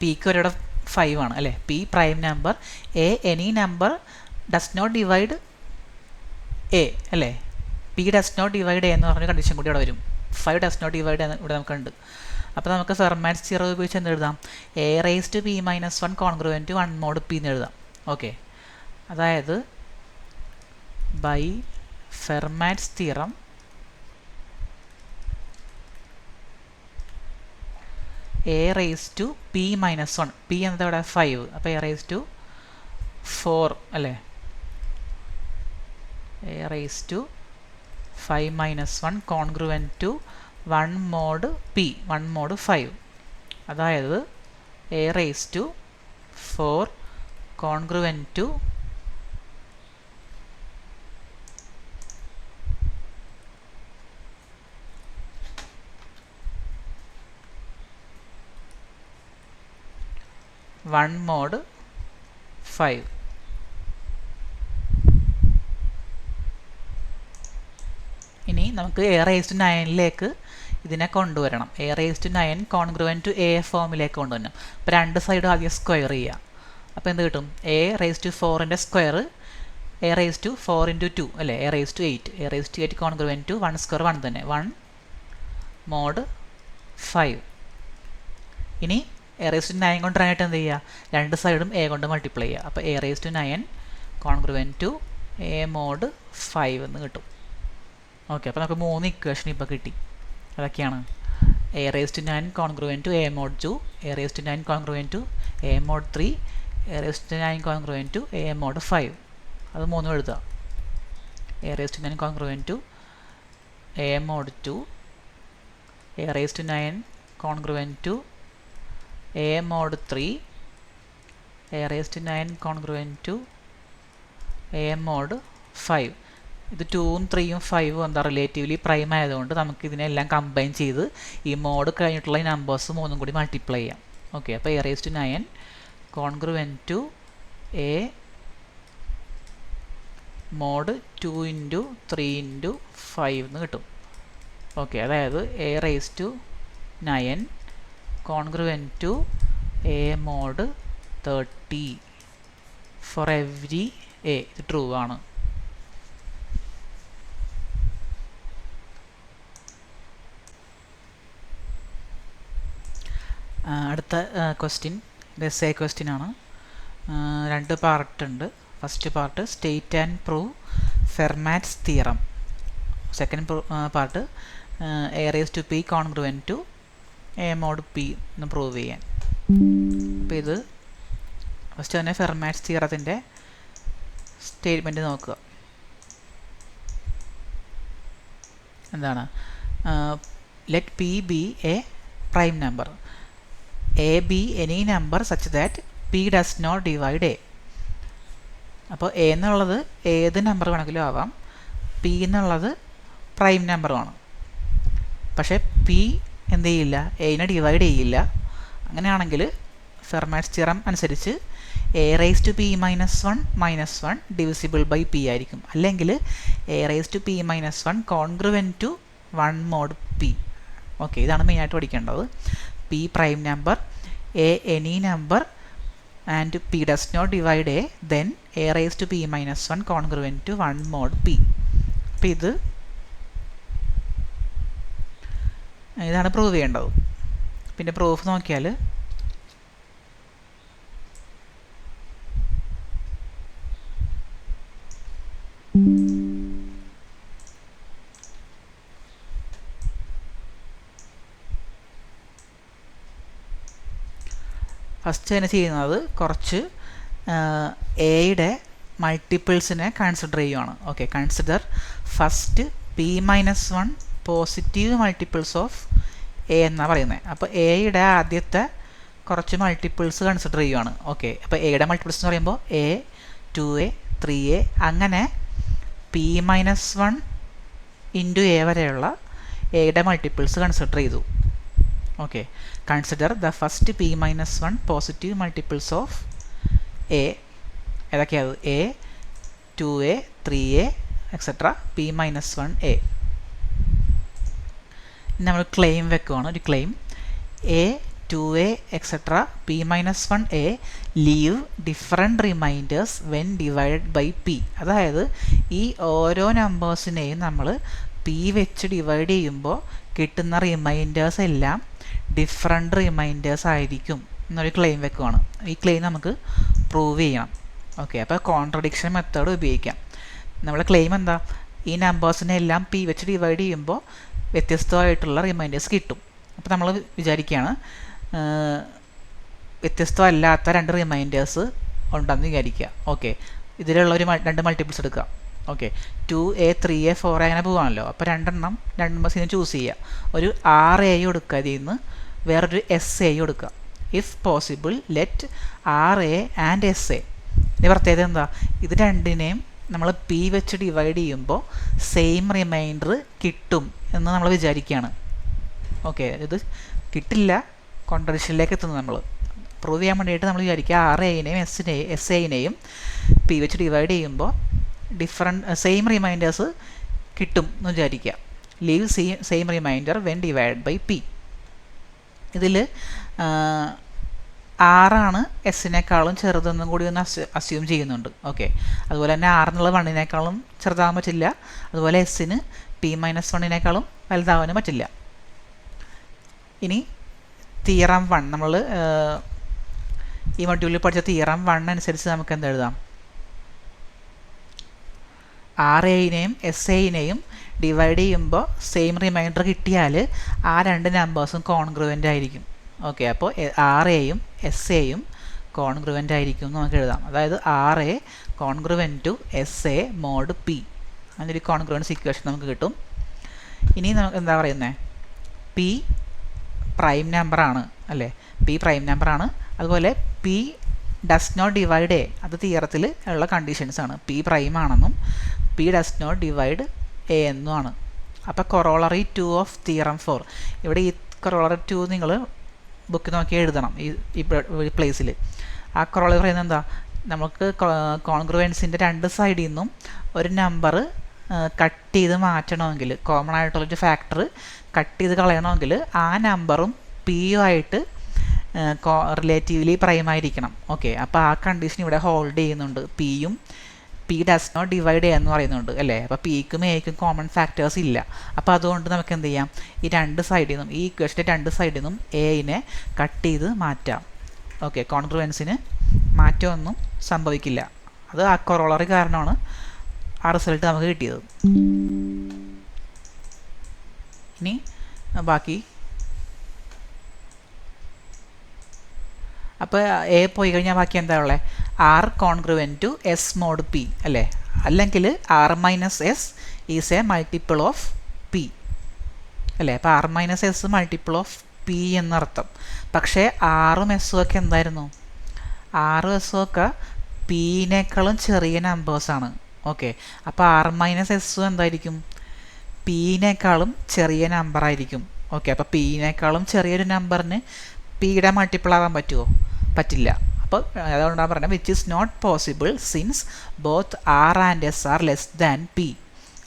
പിക്ക് ഒരിടെ 5 ആണ് അല്ലേ. P prime number a any number does not divide a അല്ലേ. P does not divide a എന്ന് പറഞ്ഞ കണ്ടീഷൻ കൂടി ഇവിടെ വരും. 5 ഡസ് നോട്ട് ഡിവൈഡ് ഇവിടെ നമുക്കുണ്ട്. അപ്പോൾ നമുക്ക് ഫെർമാറ്റ്സ് തിയറം ഉപയോഗിച്ച് എന്ത് എഴുതാം? A raise to P minus 1 congruent to 1 mod P എന്ന് എഴുതാം. ഓക്കെ, അതായത് by Fermat's theorem A raise to P minus 1, P എന്നത് ഇവിടെ 5, അപ്പോൾ എ റേസ് ടു 4 അല്ലേ. A raise to 5 minus 1 congruent to 1 mod P, 1 mod 5. അതായത് A raise to 4 congruent to 1 mod 5. ഇനി നമുക്ക് എ റേസ് ടു 9ലേക്ക് ഇതിനെ കൊണ്ടുവരണം. A raise to 9 congruent to A ഫോമിലേക്ക് കൊണ്ടുവരണം. അപ്പോൾ രണ്ട് സൈഡും ആദ്യം സ്ക്വയർ ചെയ്യുക. അപ്പോൾ എന്ത് കിട്ടും? എ റേസ് ടു 4ൻ്റെ square a raise to 4 into 2 അല്ലേ. A raise to 8, a raise to 8 congruent to 1 square 1 തന്നെ, 1 മോഡ് 5. ഇനി എ റേസ് ടു 9 കൊണ്ടുവരാനായിട്ട് എന്ത് ചെയ്യുക? രണ്ട് സൈഡും എ കൊണ്ട് മൾട്ടിപ്ലൈ ചെയ്യുക. അപ്പോൾ A raise to 9 congruent to A mod 5 എന്ന് കിട്ടും. ഓക്കെ, അപ്പോൾ നമുക്ക് 3 ഇക്വേഷൻ ഇപ്പോൾ കിട്ടി. അതൊക്കെയാണ് a raised to 9 congruent to a mod 2, a raised to 9 congruent to a mod 3, a raised to 9 congruent to a mod 5. അത് 3 എഴുതുക. a raised to 9 congruent to a mod 2, a raised to 9 congruent to a mod 3, a raised to 9 congruent to a mod 5. ഇത് 2ഉം 3ഉം 5ഉം എന്താ relatively prime ആയതുകൊണ്ട് നമുക്ക് ഇതിനെല്ലാം combine ചെയ്ത് ഈ mode കഴിഞ്ഞിട്ടുള്ള ഈ നമ്പേഴ്സ് 3ഉം കൂടി മൾട്ടിപ്ലൈ ചെയ്യാം. ഓക്കെ, അപ്പോൾ a raised to 9 congruent to a mod 2 into 3 into 5 എന്ന് കിട്ടും. ഓക്കെ, അതായത് a raised to 9 congruent to a mod 30 for every a. ഇത് ട്രൂ ആണ്. അടുത്ത ക്വസ്റ്റ്യൻ എസ്സേ ക്വസ്റ്റ്യൻ ആണ്. 2 പാർട്ട് ഉണ്ട്. First part state and prove Fermat's theorem. Second part a raised to p congruent to a mod p എന്ന് prove ചെയ്യാൻ. അപ്പോൾ ഇത് first തന്നെ ഫെർമാറ്റ്സ് തിയറത്തിൻ്റെ സ്റ്റേറ്റ്മെൻറ്റ് നോക്കുക. എന്താണ്? Let p be a prime number, a be any number such that p does not divide a. അപ്പോൾ a എന്നുള്ളത് ഏത് നമ്പർ വേണമെങ്കിലും ആവാം, p എന്നുള്ളത് പ്രൈം നമ്പറുമാണ്. പക്ഷേ p എന്ത് ചെയ്യില്ല? എനെ ഡിവൈഡ് ചെയ്യില്ല. അങ്ങനെയാണെങ്കിൽ ഫെർമാറ്റ്സ് തിയറം അനുസരിച്ച് a raised to p minus 1 divisible by p ആയിരിക്കും. അല്ലെങ്കിൽ a raised to p minus 1 congruent to 1 mod p. Okay, ഇതാണ് മെയിനായിട്ട് പഠിക്കേണ്ടത്. p prime number, a any number and p does not divide a, then a raised to p minus 1 congruent to 1 mod p. അപ്പോൾ ഇതാണ് prove ചെയ്യേണ്ടത്. പിന്നെ proof നോക്കിയാൽ first തന്നെ ചെയ്യുന്നത് കുറച്ച് എയുടെ മൾട്ടിപ്പിൾസിനെ കൺസിഡർ ചെയ്യുകയാണ്. Okay, consider first p minus 1 positive multiples of A എന്നാണ് പറയുന്നത്. അപ്പോൾ എയുടെ ആദ്യത്തെ കുറച്ച് മൾട്ടിപ്പിൾസ് കൺസിഡർ ചെയ്യുകയാണ്. ഓക്കെ, അപ്പോൾ എയുടെ മൾട്ടിപ്പിൾസ് എന്ന് പറയുമ്പോൾ a 2a 3a അങ്ങനെ p മൈനസ് 1 ഇൻറ്റു എ വരെയുള്ള എയുടെ മൾട്ടിപ്പിൾസ് കൺസിഡർ ചെയ്തു. Okay, consider the first p minus 1 positive multiples of A. ഏതൊക്കെയാണ്? a 2a 3a etcetera p minus 1a. നമ്മൾ ക്ലെയിം വെക്കുകയാണ്. ഒരു claim a 2a etcetera p minus 1a leave different remainders when divided by p. അതായത് ഈ ഓരോ നമ്പേഴ്സിനെയും നമ്മൾ p വെച്ച് divide ചെയ്യുമ്പോൾ കിട്ടുന്ന റിമൈൻഡേഴ്സ് എല്ലാം ഡിഫറെൻറ്റ് റിമൈൻഡേഴ്സ് ആയിരിക്കും എന്നൊരു ക്ലെയിം വെക്കുകയാണ്. ഈ ക്ലെയിം നമുക്ക് പ്രൂവ് ചെയ്യണം. ഓക്കെ, അപ്പോൾ കോൺട്രഡിക്ഷൻ മെത്തേഡ് ഉപയോഗിക്കാം. നമ്മളെ ക്ലെയിം എന്താ? ഈ നമ്പേഴ്സിനെ എല്ലാം p വെച്ച് ഡിവൈഡ് ചെയ്യുമ്പോൾ വ്യത്യസ്തമായിട്ടുള്ള റിമൈൻഡേഴ്സ് കിട്ടും. അപ്പോൾ നമ്മൾ വിചാരിക്കുകയാണ് വ്യത്യസ്തമല്ലാത്ത 2 റിമൈൻഡേഴ്സ് ഉണ്ടെന്ന് വിചാരിക്കുക. ഓക്കെ, ഇതിലുള്ള ഒരു 2 മൾട്ടിപ്പിൾസ് എടുക്കുക. ഓക്കെ, 2a 3a 4a അങ്ങനെ പോകാമല്ലോ. അപ്പോൾ 2 നമ്പേഴ്സിന് ചൂസ് ചെയ്യുക. ഒരു 6a കൊടുക്കുക, ഇതിൽ നിന്ന് വേറൊരു sa കൊടുക്കുക. If possible let RA and SA. ഇതിൻ്റെ പ്രത്യേകത എന്താ? ഇത് രണ്ടിനെയും നമ്മൾ p വെച്ച് ഡിവൈഡ് ചെയ്യുമ്പോൾ സെയിം റിമൈൻഡർ കിട്ടും എന്ന് നമ്മൾ വിചാരിക്കുകയാണ്. ഓക്കെ, ഇത് കിട്ടില്ല, കോൺട്രഡിക്ഷനിലേക്ക് എത്തുന്നു. നമ്മൾ പ്രൂവ് ചെയ്യാൻ വേണ്ടിയിട്ട് നമ്മൾ വിചാരിക്കുക RAനെയും SA-നെയും p വെച്ച് ഡിവൈഡ് ചെയ്യുമ്പോൾ സെയിം റിമൈൻഡേഴ്സ് കിട്ടും എന്ന് വിചാരിക്കുക. Leave same remainder when divide by p. ഇതിൽ 6 എസ്സിനേക്കാളും ചെറുതെന്നും കൂടി ഒന്ന് അസ്യൂം ചെയ്യുന്നുണ്ട്. ഓക്കെ, അതുപോലെ തന്നെ 6 എന്നുള്ള 1-നേക്കാളും ചെറുതാകാൻ പറ്റില്ല. അതുപോലെ എസ്സിന് p മൈനസ് 1-നേക്കാളും വലുതാവാനും പറ്റില്ല. ഇനി തിയറം 1 നമ്മൾ ഈ മൊഡ്യൂളിൽ പഠിച്ച തിയറം 1 അനുസരിച്ച് നമുക്ക് എന്ത് എഴുതാം? RAനെയും SA-നെയും ഡിവൈഡ് ചെയ്യുമ്പോൾ സെയിം റിമൈൻഡർ കിട്ടിയാൽ ആ രണ്ട് നമ്പേഴ്സും കോൺഗ്രുവൻ്റ് ആയിരിക്കും. ഓക്കെ, അപ്പോൾ ആർ എയും എസ് എയും കോൺഗ്രുവൻ്റ് ആയിരിക്കും എന്ന് നമുക്ക് എഴുതാം. അതായത് R A congruent to S A mod P, അങ്ങനൊരു കോൺഗ്രുവൻസ് ഇക്വേഷൻ നമുക്ക് കിട്ടും. ഇനി നമുക്ക് എന്താ പറയുന്നത്, പി പ്രൈം നമ്പറാണ് അല്ലേ, പി പ്രൈം നമ്പറാണ്. അതുപോലെ P does not divide A, അത് തിയറത്തിൽ ഉള്ള കണ്ടീഷൻസാണ്. പി പ്രൈം ആണെന്നും P does not divide A എന്നുമാണ്. അപ്പോൾ കൊറോളറി 2 ഓഫ് തിയറം 4, ഇവിടെ ഈ കൊറോളറി 2 നിങ്ങൾ ബുക്ക് നോക്കി എഴുതണം ഈ പ്ലേസിൽ. ആ കൊറോളറി പറയുന്നത് എന്താ, നമുക്ക് കോൺഗ്രുവൻസിൻ്റെ രണ്ട് സൈഡിൽ നിന്നും ഒരു നമ്പർ കട്ട് ചെയ്ത് മാറ്റണമെങ്കിൽ, കോമൺ ആയിട്ടുള്ളൊരു ഫാക്ടർ കട്ട് ചെയ്ത് കളയണമെങ്കിൽ ആ നമ്പറും പിയും ആയിട്ട് റിലേറ്റീവ്ലി പ്രൈം ആയിരിക്കണം. ഓക്കെ, അപ്പോൾ ആ കണ്ടീഷൻ ഇവിടെ ഹോൾഡ് ചെയ്യുന്നുണ്ട്. പിയും പി ഡസ് നോട്ട് ഡിവൈഡ് എന്ന് പറയുന്നുണ്ട് അല്ലേ. അപ്പോൾ പിക്കും എക്കും കോമൺ ഫാക്ടേഴ്സ് ഇല്ല. അപ്പോൾ അതുകൊണ്ട് നമുക്ക് എന്ത് ചെയ്യാം, ഈ രണ്ട് സൈഡിൽ നിന്നും, ഈ ഇക്വേഷൻ്റെ രണ്ട് സൈഡിൽ നിന്നും എയിനെ കട്ട് ചെയ്ത് മാറ്റാം. ഓക്കെ, കോൺഗ്രുവൻസിന് മാറ്റമൊന്നും സംഭവിക്കില്ല. അത് ആ കൊറോളറി കാരണമാണ് ആ റിസൾട്ട് നമുക്ക് കിട്ടിയത്. ഇനി ബാക്കി, അപ്പോൾ എ പോയി കഴിഞ്ഞാൽ ബാക്കി എന്താ ഉള്ളത്, R congruent to S mod P അല്ലേ, അല്ലെങ്കിൽ R minus S is a multiple of P അല്ലേ. അപ്പോൾ R minus S multiple of P എന്നർത്ഥം. പക്ഷേ ആറും എസ്സും ഒക്കെ എന്തായിരുന്നു, ആറും എസ്സും ഒക്കെ പിന്നേക്കാളും ചെറിയ നമ്പേഴ്സാണ്. ഓക്കെ, അപ്പോൾ ആർ മൈനസ് എസ്സും എന്തായിരിക്കും, പിന്നേക്കാളും ചെറിയ നമ്പറായിരിക്കും. ഓക്കെ, അപ്പോൾ പിന്നേക്കാളും ചെറിയൊരു നമ്പറിന് പിയുടെ മൾട്ടിപ്പിൾ ആകാൻ പറ്റുമോ, പറ്റില്ല. അപ്പോൾ അതുകൊണ്ടാണ് പറയുന്നത് which is not possible since both R and S are less than P.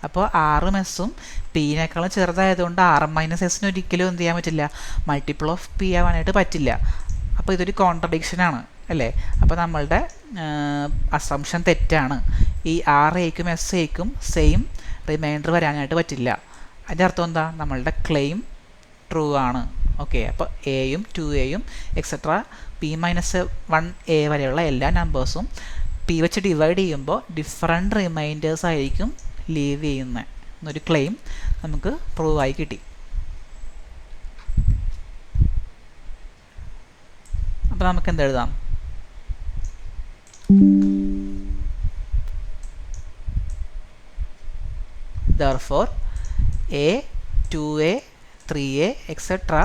അപ്പോൾ ആറും എസ്സും പിന്നേക്കാളും ചെറുതായതുകൊണ്ട് ആർ മൈനസ് എസിന് ഒരിക്കലും എന്ത് ചെയ്യാൻ പറ്റില്ല, മൾട്ടിപ്പിൾ ഓഫ് പി ആവാനായിട്ട് പറ്റില്ല. അപ്പോൾ ഇതൊരു കോൺട്രഡിക്ഷനാണ് അല്ലേ. അപ്പോൾ നമ്മളുടെ അസംഷൻ തെറ്റാണ്. ഈ ആർ എക്കും എസ് എക്കും സെയിം റിമൈൻഡർ വരാനായിട്ട് പറ്റില്ല. അതിൻ്റെ അർത്ഥം എന്താ, നമ്മളുടെ ക്ലെയിം ട്രൂ ആണ്. ഓക്കെ, അപ്പോൾ എയും 2എയും എക്സെട്ര p-1 വരെയുള്ള എല്ലാ നമ്പേഴ്സും പി വെച്ച് ഡിവൈഡ് ചെയ്യുമ്പോൾ ഡിഫറെൻറ്റ് റിമൈൻഡേഴ്സ് ആയിരിക്കും ലീവ് ചെയ്യുന്നത് എന്നൊരു ക്ലെയിം നമുക്ക് പ്രൂവ് ആയി കിട്ടി. അപ്പോൾ നമുക്ക് എന്തെഴുതാം, therefore a 2a 3a etc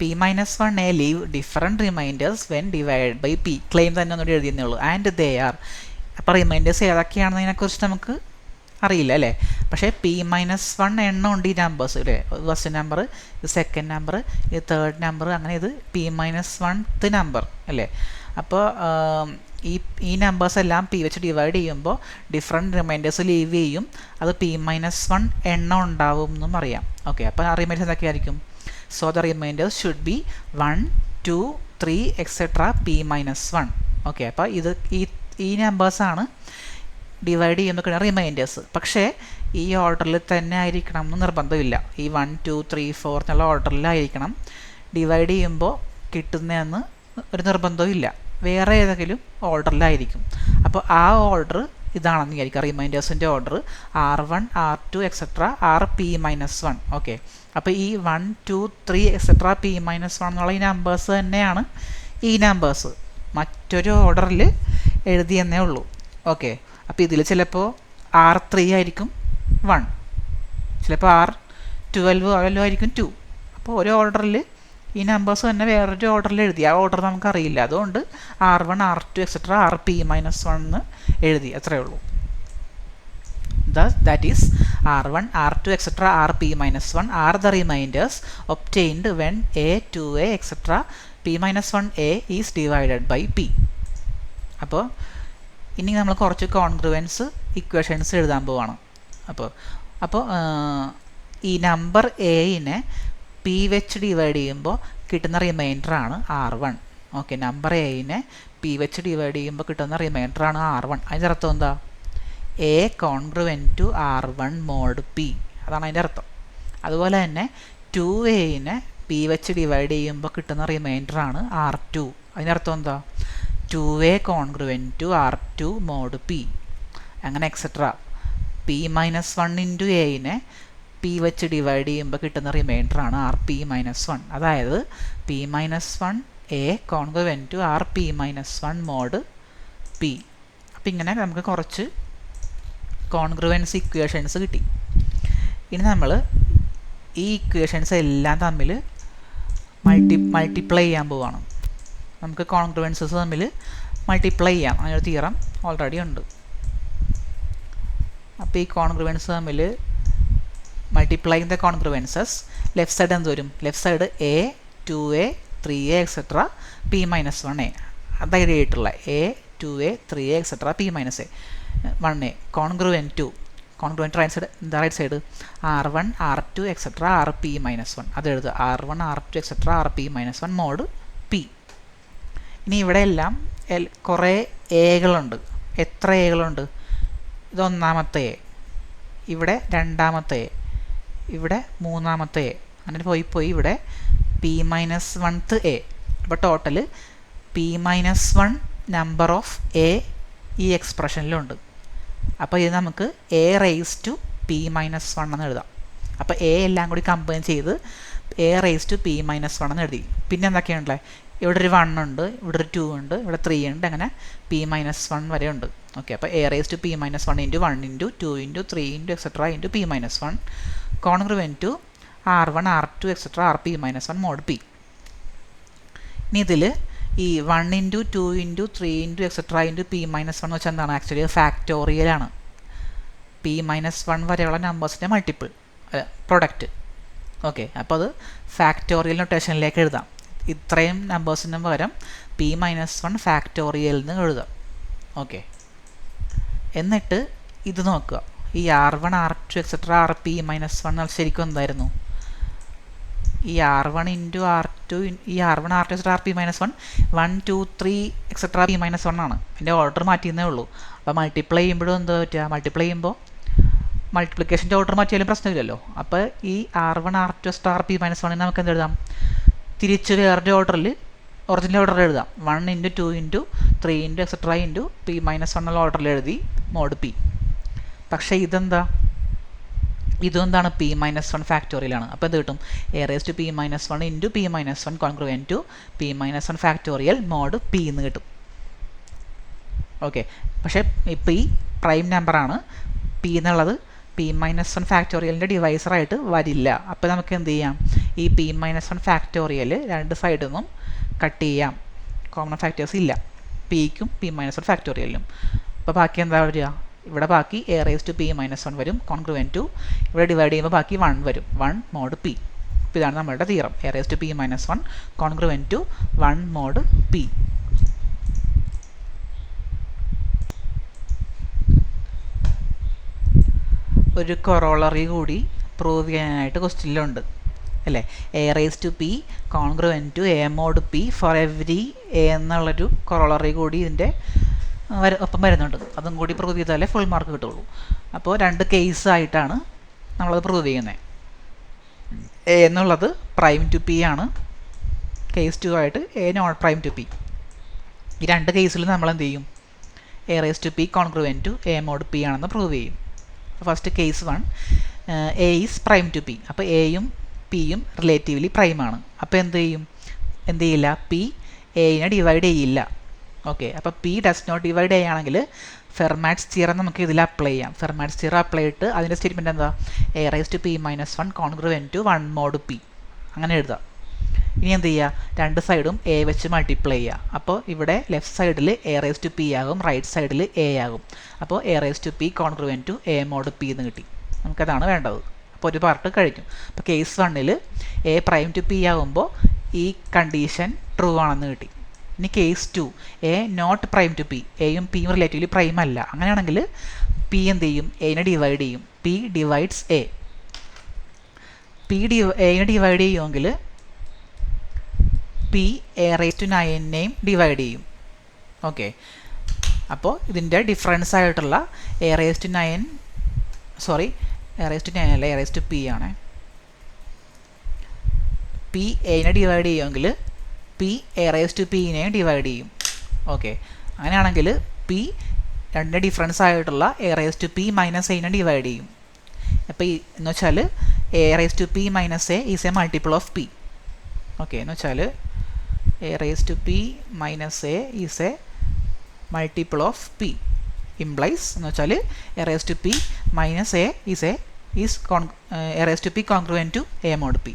p-1a leave different reminders when divided by p. Claim തന്നെ ഒന്നുകൂടി എഴുതിയെന്നേ ഉള്ളൂ. ആൻഡ് ദേ ആർ, അപ്പോൾ റിമൈൻഡേഴ്സ് ഏതൊക്കെയാണെന്നതിനെക്കുറിച്ച് നമുക്ക് അറിയില്ല അല്ലേ. പക്ഷേ p-1 എണ്ണം ഉണ്ട് ഈ നമ്പേഴ്സ് അല്ലേ. ഫസ്റ്റ് നമ്പർ, ഇത് സെക്കൻഡ് നമ്പർ, ഇത് തേർഡ് നമ്പർ, അങ്ങനെ ഇത് p-1th നമ്പർ അല്ലേ. അപ്പോൾ ഈ നമ്പേഴ്സ് എല്ലാം പി വെച്ച് ഡിവൈഡ് ചെയ്യുമ്പോൾ ഡിഫറെൻറ്റ് റിമൈൻഡേഴ്സ് ലീവ് ചെയ്യും. അത് p-1 എണ്ണം ഉണ്ടാവും എന്നും അറിയാം. ഓക്കെ, അപ്പോൾ ആ റിമൈൻഡേഴ്സ് എന്തൊക്കെയായിരിക്കും, so the remainders should be 1 2 3 etcetera p-1. Okay, അപ്പോൾ ഈ നമ്പേഴ്സാണ് ഡിവൈഡ് ചെയ്യുമ്പോൾ കിട്ടുന്ന റിമൈൻഡേഴ്സ്. പക്ഷേ ഈ ഓർഡറിൽ തന്നെ ആയിരിക്കണം എന്ന് നിർബന്ധമില്ല. ഈ 1 2 3 4 എന്നുള്ള ഓർഡറിലായിരിക്കണം ഡിവൈഡ് ചെയ്യുമ്പോൾ കിട്ടുന്നതെന്ന് ഒരു നിർബന്ധവും ഇല്ല. വേറെ ഏതെങ്കിലും ഓർഡറിലായിരിക്കും. അപ്പോൾ ആ ഓർഡർ ഇതാണെന്ന് വിചാരിക്കുക, റിമൈൻഡേഴ്സിൻ്റെ order R1 R2 etcetera Rp-1. Okay, അപ്പോൾ ഈ 1 2 3 എക്സെട്ര p-1 എന്നുള്ള ഈ നമ്പേഴ്സ് തന്നെയാണ് ഈ നമ്പേഴ്സ്, മറ്റൊരു ഓർഡറിൽ എഴുതിയെന്നേ ഉള്ളൂ. ഓക്കെ, അപ്പോൾ ഇതിൽ ചിലപ്പോൾ R3 ആയിരിക്കും 1, ചിലപ്പോൾ R12 ആയിരിക്കും 2. അപ്പോൾ ഒരു ഓർഡറിൽ ഈ നമ്പേഴ്സ് തന്നെ വേറൊരു ഓർഡറിൽ എഴുതി, ആ ഓർഡർ നമുക്കറിയില്ല. അതുകൊണ്ട് R1 R2 എക്സെട്ര Rp-1 എന്ന് എഴുതി, അത്രയേ ഉള്ളൂ. That is R1 R2 etc. Rp-1 are the reminders obtained when a 2a etc. p-1a is divided by p. അപ്പോൾ ഇനി നമ്മൾ കുറച്ച് കോൺഗ്രുവൻസ് ഇക്വേഷൻസ് എഴുതാൻ പോവാണ്. അപ്പോൾ ഈ നമ്പർ എയിനെ പി വെച്ച് ഡിവൈഡ് ചെയ്യുമ്പോൾ കിട്ടുന്ന റിമൈൻഡറാണ് R1. ഓക്കെ, നമ്പർ എയിനെ പി വെച്ച് ഡിവൈഡ് ചെയ്യുമ്പോൾ കിട്ടുന്ന റിമൈൻഡറാണ് R1. അതിൻ്റെ അർത്ഥം എന്താ, A congruent to R1 mod P, അതാണ് അതിൻ്റെ അർത്ഥം. അതുപോലെ തന്നെ 2aനെ പി വെച്ച് ഡിവൈഡ് ചെയ്യുമ്പോൾ കിട്ടുന്ന റിമൈൻഡറാണ് R2. അതിൻ്റെ അർത്ഥം എന്താ, 2a congruent to R2 mod P, അങ്ങനെ എക്സെട്ര. p-1 ഇൻറ്റു എനെ പി വെച്ച് ഡിവൈഡ് ചെയ്യുമ്പോൾ കിട്ടുന്ന റിമൈൻഡറാണ് ആർ പി മൈനസ് വൺ. അതായത് P minus one A congruent to R P minus one mod P. അപ്പം ഇങ്ങനെ നമുക്ക് കുറച്ച് കോൺഗ്രുവൻസ് ഇക്വേഷൻസ് കിട്ടി. ഇനി നമ്മൾ ഈ ഇക്വേഷൻസ് എല്ലാം തമ്മിൽ മൾട്ടിപ്ലൈ ചെയ്യാൻ പോവുകയാണ്. നമുക്ക് കോൺഗ്രുവൻസസ് തമ്മിൽ മൾട്ടിപ്ലൈ ചെയ്യാം. അങ്ങനൊരു തിയറം ഓൾറെഡി ഉണ്ട്. അപ്പോൾ ഈ കോൺഗ്രുവൻസ് തമ്മിൽ multiply the congruences, left side എന്ത് വരും? Left side a 2a 3a etcetera p minus 1a. അതായത് ആയിട്ടുള്ള a 2a 3a etcetera p minus 1a congruent right side എന്താ? Right side R1 R2 etcetera are P minus 1. അത് എഴുതുക R1 R2 etcetera are P minus 1 mod p. ഇനി ഇവിടെ എല്ലാം കുറേ എകളുണ്ട്. എത്ര എകളുണ്ട്? ഇത് ഒന്നാമത്തെ എ, ഇവിടെ രണ്ടാമത്തെ എ, ഇവിടെ മൂന്നാമത്തെ എ, അങ്ങനെ പോയി ഇവിടെ പി മൈനസ് 1th എ. അപ്പോൾ total p minus 1 number of a ഈ എക്സ്പ്രഷനിലുണ്ട്. അപ്പോൾ ഇത് നമുക്ക് A raise to P minus 1 എന്ന് എഴുതാം. അപ്പോൾ എ എല്ലാം കൂടി കമ്പൈൻ ചെയ്ത് A raise to P minus 1 എന്ന് എഴുതി. പിന്നെ എന്തൊക്കെയാണല്ലേ? ഇവിടെ ഒരു 1 ഉണ്ട്, ഇവിടെ ഒരു 2 ഉണ്ട്, ഇവിടെ 3 ഉണ്ട്, അങ്ങനെ പി മൈനസ് 1 വരെ ഉണ്ട്. ഓക്കെ, അപ്പോൾ A raise to P minus 1 into 1 into 2 into 3 into et cetera into p minus 1 congruent to R1 R2 etcetera are P minus 1 mod p. ഇനി ഇതിൽ ഈ 1 into 2 into 3 into et cetera into p minus 1 എന്ന് വെച്ചാൽ എന്താണ്? Actually ഫാക്ടോറിയലാണ്. P minus 1 വരെയുള്ള നമ്പേഴ്സിൻ്റെ multiple product. Okay, അപ്പോൾ അത് factorial നൊട്ടേഷനിലേക്ക് എഴുതാം. ഇത്രയും നമ്പേഴ്സിന് പകരം പി മൈനസ് 1 ഫാക്ടോറിയൽ എന്ന് എഴുതാം. ഓക്കെ, എന്നിട്ട് ഇത് നോക്കുക. ഈ R1 R2 etcetera are P minus 1 ശരിക്കും എന്തായിരുന്നു? ഈ R1 ഇൻറ്റു R2 ഈ R1 R2 etcetera are P minus 1 1 2 3 etcetera p minus 1 ആണ്. എൻ്റെ ഓർഡർ മാറ്റിയെന്നേ ഉള്ളൂ. അപ്പോൾ മൾട്ടിപ്ലൈ ചെയ്യുമ്പോഴും എന്താ പറ്റുക? മൾട്ടിപ്ലൈ ചെയ്യുമ്പോൾ മൾട്ടിപ്ലിക്കേഷൻ്റെ ഓർഡർ മാറ്റിയാലും പ്രശ്നമില്ലല്ലോ. അപ്പോൾ ഈ R1 R2 etcetera are P minus 1 നമുക്ക് എന്ത് എഴുതാം? തിരിച്ച് വേറൊരു ഓർഡറിൽ ഒറിജിനൽ ഓർഡറിൽ എഴുതാം. 1 into 2 into 3 into et cetera into p minus 1 ഉള്ള ഓർഡറിൽ എഴുതി മോഡ് പി. പക്ഷേ ഇതെന്താ? ഇതും എന്താണ്? പി മൈനസ് 1 ഫാക്ടോറിയലാണ്. അപ്പോൾ എന്ത് കിട്ടും? A raise to P minus 1 into p minus 1 congruent to P minus 1 factorial mod P എന്ന് കിട്ടും. ഓക്കെ, പക്ഷേ ഇപ്പോൾ ഈ പ്രൈം നമ്പറാണ്. പി എന്നുള്ളത് പി മൈനസ് 1 ഫാക്ടോറിയലിൻ്റെ ഡിവൈസറായിട്ട് വരില്ല. അപ്പോൾ നമുക്ക് എന്ത് ചെയ്യാം? ഈ പി മൈനസ് 1 ഫാക്ടോറിയൽ രണ്ട് സൈഡിൽ നിന്നും കട്ട് ചെയ്യാം. കോമൺ ഫാക്ടേഴ്സ് ഇല്ല പിക്കും പി മൈനസ് 1 ഫാക്ടോറിയലിനും. അപ്പോൾ ബാക്കി എന്താ വരിക? ഇവിടെ ബാക്കി a raise to P minus 1 വരും കോൺഗ്രുവൻറ്റ് ടു ഇവിടെ ഡിവൈഡ് ചെയ്യുമ്പോൾ ബാക്കി 1 വരും 1 മോഡ് പി. അപ്പോൾ ഇതാണ് നമ്മളുടെ theorem. A raise to P minus 1 congruent to 1 mod p. ഒരു കൊറോളറി കൂടി പ്രൂവ് ചെയ്യാനായിട്ട് ക്വസ്റ്റ്യനിലുണ്ട് അല്ലേ? A raise to p congruent to A mod p for every a എന്നുള്ളൊരു കൊറോളറി കൂടി ഇതിൻ്റെ ഒപ്പം വരുന്നുണ്ട്. അതും കൂടി പ്രൂവ് ചെയ്താലേ ഫുൾ മാർക്ക് കിട്ടുള്ളൂ. അപ്പോൾ രണ്ട് കേസായിട്ടാണ് നമ്മളത് പ്രൂവ് ചെയ്യുന്നത്. എ എന്നുള്ളത് പ്രൈം ടു പി ആണ്, കേസ് 2 ആയിട്ട് a not prime to p. ഈ രണ്ട് കേസിൽ നമ്മൾ എന്ത് ചെയ്യും? A raise to p congruent to A mod p ആണെന്ന് പ്രൂവ് ചെയ്യും. First case 1 a is prime to p. അപ്പോൾ എയും പിയും റിലേറ്റീവ്ലി പ്രൈമാണ്. അപ്പോൾ എന്ത് ചെയ്യില്ല? പി എനെ ഡിവൈഡ് ചെയ്യില്ല. ഓക്കെ, അപ്പോൾ പി ഡസ് നോട്ട് ഡിവൈഡ് ചെയ്യുകയാണെങ്കിൽ ഫെർമാറ്റ്സ് തിയറം നമുക്ക് ഇതിൽ അപ്ലൈ ചെയ്യാം. ഫെർമാറ്റ്സ് തിയറം അപ്ലൈ ചെയ്തിട്ട് അതിൻ്റെ സ്റ്റേറ്റ്മെൻറ്റ് എന്താ? A raise to P minus 1 congruent to 1 mod P അങ്ങനെ എഴുതാം. ഇനി എന്ത് ചെയ്യുക? രണ്ട് സൈഡും എ വെച്ച് മൾട്ടിപ്ലൈ ചെയ്യുക. അപ്പോൾ ഇവിടെ ലെഫ്റ്റ് സൈഡിൽ എ റേസ് ടു പി ആകും, റൈറ്റ് സൈഡിൽ എ ആകും. അപ്പോൾ A raise to p congruent to A mod P എന്ന് കിട്ടി. നമുക്കതാണ് വേണ്ടത്. അപ്പോൾ ഒരു പാർട്ട് കഴിഞ്ഞു. അപ്പോൾ case 1 a prime to p ആകുമ്പോൾ ഈ കണ്ടീഷൻ ട്രൂ ആണെന്ന് കിട്ടി. ഇനി case 2 a not prime to p, എയും പിയും റിലേറ്റീവ്ലി പ്രൈം അല്ല. അങ്ങനെയാണെങ്കിൽ പി എന്ത് ചെയ്യും? എനെ ഡിവൈഡ് ചെയ്യും. P divides a. എനെ ഡിവൈഡ് ചെയ്യുമെങ്കിൽ പി എ റേസ് ടു 9നെയും ഡിവൈഡ് ചെയ്യും. ഓക്കെ, അപ്പോൾ ഇതിൻ്റെ ഡിഫറൻസ് ആയിട്ടുള്ള a raise to 9 a raise to 9 അല്ല, എ റേസ് ടു പി ആണ്. പി എനെ ഡിവൈഡ് ചെയ്യുമെങ്കിൽ പി എ റേസ് ടു പിനെ ഡിവൈഡ് ചെയ്യും. ഓക്കെ, അങ്ങനെയാണെങ്കിൽ പി രണ്ടിൻ്റെ ഡിഫറൻസ് ആയിട്ടുള്ള a raise to P minus എനെ ഡിവൈഡ് ചെയ്യും. അപ്പോൾ ഈ എന്ന് വെച്ചാൽ a raise to P minus a is a multiple of p. Okay, എന്ന് വെച്ചാൽ a raise to P minus a is a multiple of p implies എന്ന് വെച്ചാൽ a raise to P minus a is a raise to p congruent to A mod P.